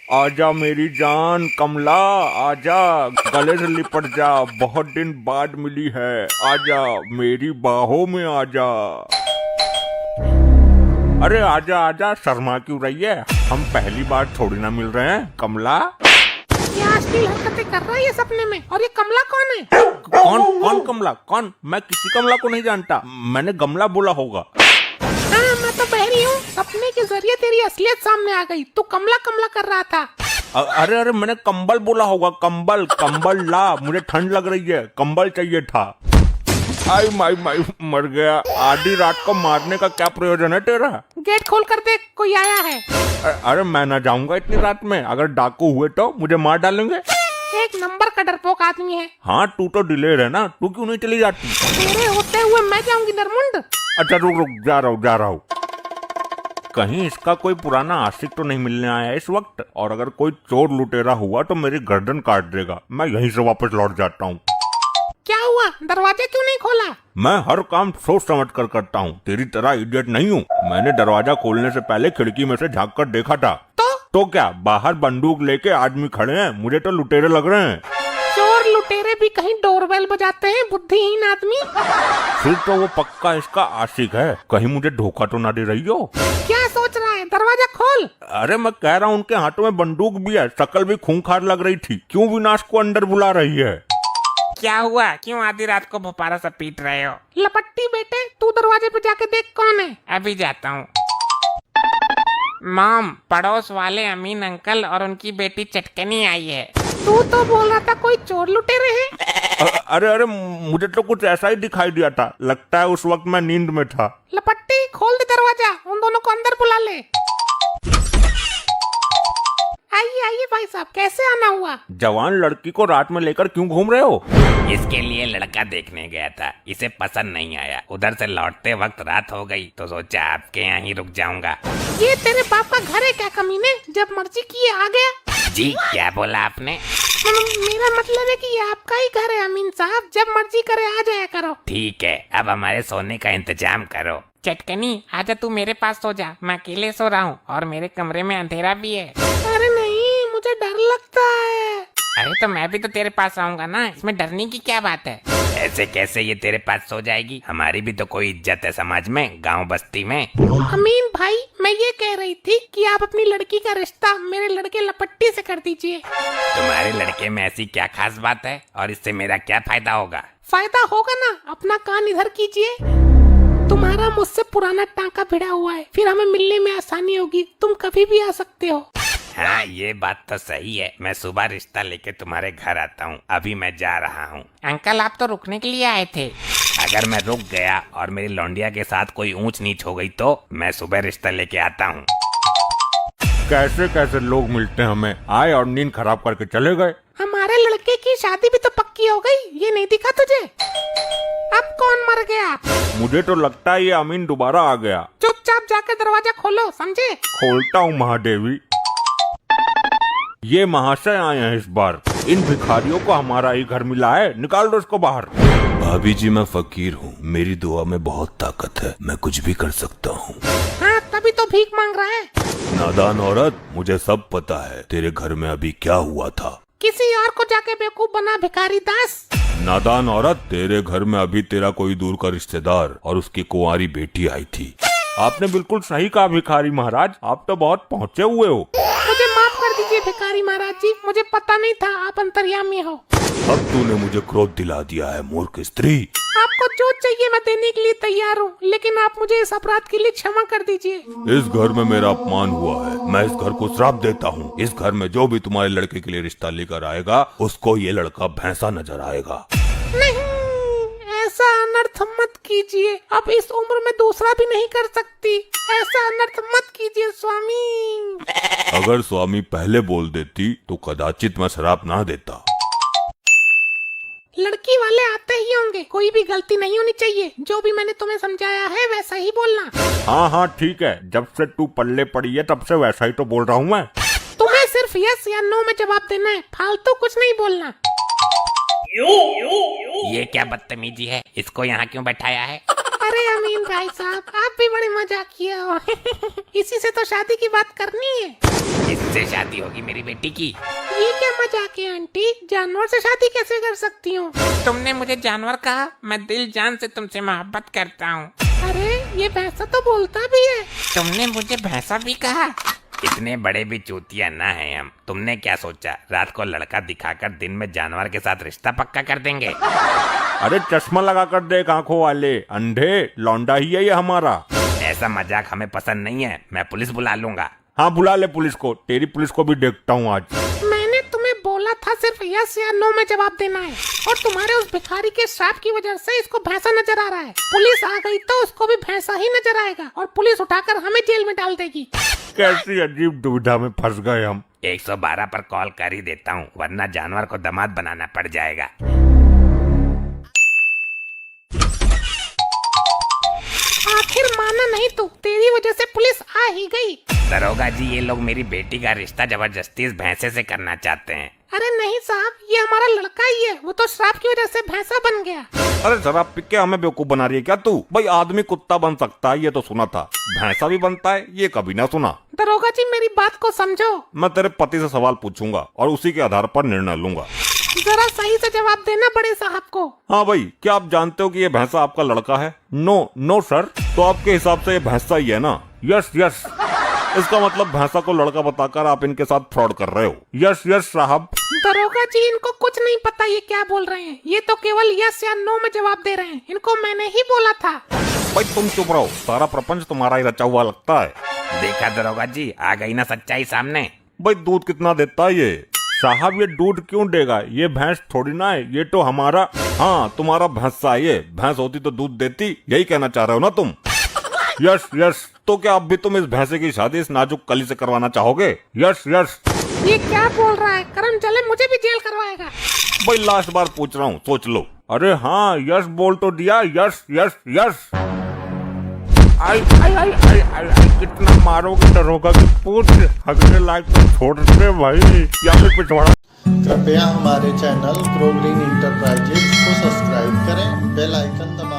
आजा मेरी जान कमला, आजा गले से लिपट जा, बहुत दिन बाद मिली है, आजा मेरी बाहों में आजा। अरे आजा आजा, शर्मा क्यों रही है? हम पहली बार थोड़ी ना मिल रहे हैं कमला। क्या अश्लील हरकतें कर रहा है ये सपने में? और ये कमला कौन है? कौन कौन कमला? कौन? मैं किसी कमला को नहीं जानता, मैंने गमला बोला होगा। हाँ, मैं तो बहरी हूँ। सपने के जरिए तेरी असलियत सामने आ गई। तू कमला कमला कर रहा था। अरे अरे, मैंने कंबल बोला होगा। कंबल कंबल ला, मुझे ठंड लग रही है, कंबल चाहिए था। आई माई माई, मर गया। आधी रात को मारने का क्या प्रयोजन है तेरा? गेट खोल कर देख, कोई आया है। अरे मैं ना जाऊंगा इतनी रात में, अगर डाकू हुए तो मुझे मार डालेंगे। एक नंबर का डरपोक आदमी है। हाँ, तू तो डिलेर है ना, तू क्यों नहीं चली जाती? तेरे होते हुए मैं जाऊंगी नरमुंड। अच्छा रुक रुक, जा रहा हूँ। कहीं इसका कोई पुराना आशिक तो नहीं मिलने आया इस वक्त, और अगर कोई चोर लुटेरा हुआ तो मेरी गर्दन काट देगा। मैं यहीं से वापस लौट जाता हूँ। क्या हुआ? दरवाजा क्यों नहीं खोला? मैं हर काम सोच समझ कर करता हूँ, तेरी तरह इडियट नहीं हूँ। मैंने दरवाजा खोलने से पहले खिड़की में से झांक कर देखा था। तो क्या, बाहर बंदूक लेके आदमी खड़े हैं, मुझे तो लुटेरे लग रहे हैं। चोर लुटेरे भी कहीं डोरबेल बजाते हैं, बुद्धिहीन आदमी। फिर तो वो पक्का इसका आशिक है, कहीं मुझे धोखा तो ना दे रही हो। क्या सोच रहा है? दरवाजा खोल। अरे मैं कह रहा हूँ, उनके हाथों में बंदूक भी है, शक्ल भी खूंखार लग रही थी, क्यों विनाश को अंदर बुला रही है? क्या हुआ? क्यों आधी रात को भोपारा सा पीट रहे हो? लपट्टी बेटे, तू दरवाजे पे जाके देख कौन है। अभी जाता हूँ। मॉम, पड़ोस वाले अमीन अंकल और उनकी बेटी चटकनी आई है। तू तो बोल रहा था कोई चोर लुटेरे हैं। अरे अरे, मुझे तो कुछ ऐसा ही दिखाई दिया था, लगता है उस वक्त मैं नींद में था। लपट्टी खोल दे दरवाजा, उन दोनों को अंदर बुला ले। आइए आइए भाई साहब, कैसे आना हुआ? जवान लड़की को रात में लेकर क्यों घूम रहे हो? इसके लिए लड़का देखने गया था, इसे पसंद नहीं आया। उधर से लौटते वक्त रात हो गई तो सोचा आपके यहाँ ही रुक जाऊंगा। ये तेरे बाप का घर है क्या कमीने? जब मर्जी किए आ गया। जी क्या बोला आपने? मेरा मतलब है कि ये आपका ही घर है अमीन साहब, जब मर्जी करे आ जाया करो। ठीक है, अब हमारे सोने का इंतजाम करो। चटकनी आजा, तू मेरे पास सो जा, मैं अकेले सो रहा हूँ और मेरे कमरे में अंधेरा भी है। अरे नहीं, मुझे डर लगता है। अरे तो मैं भी तो तेरे पास आऊंगा ना, इसमें डरने की क्या बात है? ऐसे कैसे ये तेरे पास सो जाएगी? हमारी भी तो कोई इज्जत है समाज में, गांव बस्ती में। अमीन भाई, मैं ये कह रही थी कि आप अपनी लड़की का रिश्ता मेरे लड़के लपट्टी से कर दीजिए। तुम्हारे लड़के में ऐसी क्या खास बात है और इससे मेरा क्या फायदा होगा? फायदा होगा ना, अपना कान इधर कीजिए। तुम्हारा मुझसे पुराना टांका भिड़ा हुआ है, फिर हमें मिलने में आसानी होगी, तुम कभी भी आ सकते हो। हाँ, ये बात तो सही है। मैं सुबह रिश्ता लेके तुम्हारे घर आता हूँ, अभी मैं जा रहा हूँ। अंकल, आप तो रुकने के लिए आए थे। अगर मैं रुक गया और मेरी लौंडिया के साथ कोई ऊंच नीच हो गई तो मैं सुबह रिश्ता लेके आता हूँ। कैसे कैसे लोग मिलते हैं हमें, आए और नींद खराब करके चले गए। हमारे लड़के की शादी भी तो पक्की हो गई, ये नहीं दिखा तुझे? अब कौन मर गया? मुझे तो लगता है ये अमीन दोबारा आ गया। चुपचाप जाकर दरवाजा खोलो, समझे? खोलता हूँ महादेवी। ये महाशय आए हैं इस बार, इन भिखारियों को हमारा ही घर मिला है, निकाल दो इसको बाहर। भाभी जी, मैं फकीर हूँ, मेरी दुआ में बहुत ताकत है, मैं कुछ भी कर सकता हूँ। हाँ, तभी तो भीख मांग रहा है। नादान औरत, मुझे सब पता है तेरे घर में अभी क्या हुआ था। किसी और को जाके बेवकूफ बना भिखारी दास। नादान औरत, तेरे घर में अभी तेरा कोई दूर का रिश्तेदार और उसकी कुंवारी बेटी आई थी। आपने बिल्कुल सही कहा भिखारी महाराज, आप तो बहुत पहुँचे हुए हो। मुझे माफ कर दीजिए भिखारी महाराज जी, मुझे पता नहीं था आप अंतर्यामी हो। अब तूने मुझे क्रोध दिला दिया है, मूर्ख स्त्री। आपको जो चाहिए मैं देने के लिए तैयार हूँ, लेकिन आप मुझे इस अपराध के लिए क्षमा कर दीजिए। इस घर में मेरा अपमान हुआ है, मैं इस घर को श्राप देता हूँ। इस घर में जो भी तुम्हारे लड़के के लिए रिश्ता लेकर आएगा, उसको ये लड़का भैंसा नजर आएगा। नहीं, ऐसा अनर्थ मत कीजिए, अब इस उम्र में दूसरा भी नहीं कर सकती। ऐसा अनर्थ मत कीजिए स्वामी। अगर स्वामी पहले बोल देती तो कदाचित मैं श्राप ना देता। लड़की वाले आते ही होंगे, कोई भी गलती नहीं होनी चाहिए। जो भी मैंने तुम्हें समझाया है वैसा ही बोलना। हाँ हाँ ठीक है, जब से तू पल्ले पड़ी है तब से वैसा ही तो बोल रहा हूँ मैं। तुम्हें सिर्फ यस या नो में जवाब देना है, फालतू कुछ नहीं बोलना। ये क्या बदतमीजी है? इसको यहाँ क्यों बैठाया है? अरे अमीन भाई साहब, आप भी बड़े मजाकिया हो। इसी से तो शादी की बात करनी है। किससे शादी होगी मेरी बेटी की? ये क्या मजाक है आंटी, जानवर से शादी कैसे कर सकती हूँ? तुमने मुझे जानवर कहा, मैं दिल जान से तुमसे मोहब्बत करता हूँ। अरे ये भैंसा तो बोलता भी है। तुमने मुझे भैंसा भी कहा। इतने बड़े भी चूतिया ना है हम। तुमने क्या सोचा, रात को लड़का दिखाकर दिन में जानवर के साथ रिश्ता पक्का कर देंगे? अरे चश्मा लगा कर देख आंखों वाले, अंधे, लौंडा ही है ये हमारा। ऐसा मजाक हमें पसंद नहीं है, मैं पुलिस बुला लूंगा। हाँ बुला ले पुलिस को, तेरी पुलिस को भी देखता हूँ आज। मैंने तुम्हें बोला था सिर्फ यस या नो में जवाब देना है, और तुम्हारे उस भिखारी के श्राप की वजह से इसको भैंसा नजर आ रहा है। पुलिस आ गई तो उसको भी भैंसा ही नजर आएगा और पुलिस उठाकर हमें जेल में डाल देगी। कैसी अजीब दुविधा में फंस गए हम। 112 पर कॉल कर ही देता हूँ, वरना जानवर को दामाद बनाना पड़ जाएगा। आखिर माना नहीं तू, तेरी वजह से पुलिस आ ही गई। दरोगा जी, ये लोग मेरी बेटी का रिश्ता जबरदस्ती इस भैंसे से करना चाहते हैं। अरे नहीं साहब, ये हमारा लड़का ही है, वो तो श्राप की वजह से भैंसा बन गया। अरे शराब पी के हमें बेवकूफ बना रही है क्या तू? भाई आदमी कुत्ता बन सकता है ये तो सुना था, भैंसा भी बनता है ये कभी ना सुना। दरोगा जी मेरी बात को समझो। मैं तेरे पति से सवाल पूछूंगा और उसी के आधार पर निर्णय लूंगा। जरा सही से जवाब देना बड़े साहब को। हाँ भाई, क्या आप जानते हो कि ये भैंसा आपका लड़का है? No no sir. तो आपके हिसाब से ये भैंसा ही है ना? Yes yes. इसका मतलब भैंसा को लड़का बताकर आप इनके साथ फ्रॉड कर रहे हो। यस यस साहब। दरोगा जी इनको कुछ नहीं पता ये क्या बोल रहे हैं, ये तो केवल यस या नो में जवाब दे रहे हैं। इनको मैंने ही बोला था। भाई तुम चुप रहो, सारा प्रपंच तुम्हारा ही रचा हुआ लगता है। देखा दरोगा जी, आ गई ना सच्चाई सामने। भाई दूध कितना देता है ये? साहब ये दूध क्यों देगा? ये भैंस थोड़ी ना है, ये तो हमारा, हाँ तुम्हारा भैंसा है ये। भैंस होती तो दूध देती, यही कहना चाह रहे हो ना तुम? Yes yes. तो क्या अब भी तुम इस भैंसे की शादी इस नाजुक कली से करवाना चाहोगे? Yes yes. ये क्या बोल रहा है? करम चले मुझे भी जेल करवाएगा। भाई लास्ट बार पूछ रहा हूँ, सोच लो। अरे हाँ यस बोल तो दिया। Yes yes yes. I I I I I I, कितना मारोगे दरोगा की पूछ? हगने लायक तो छोड़ दे भाई, या फिर पिछवाड़ा। कृपया हमारे चैनल ग्रो ग्रीन इंटरप्राइजेज को सब्सक्राइब करें, बेल आइकन दबाएं।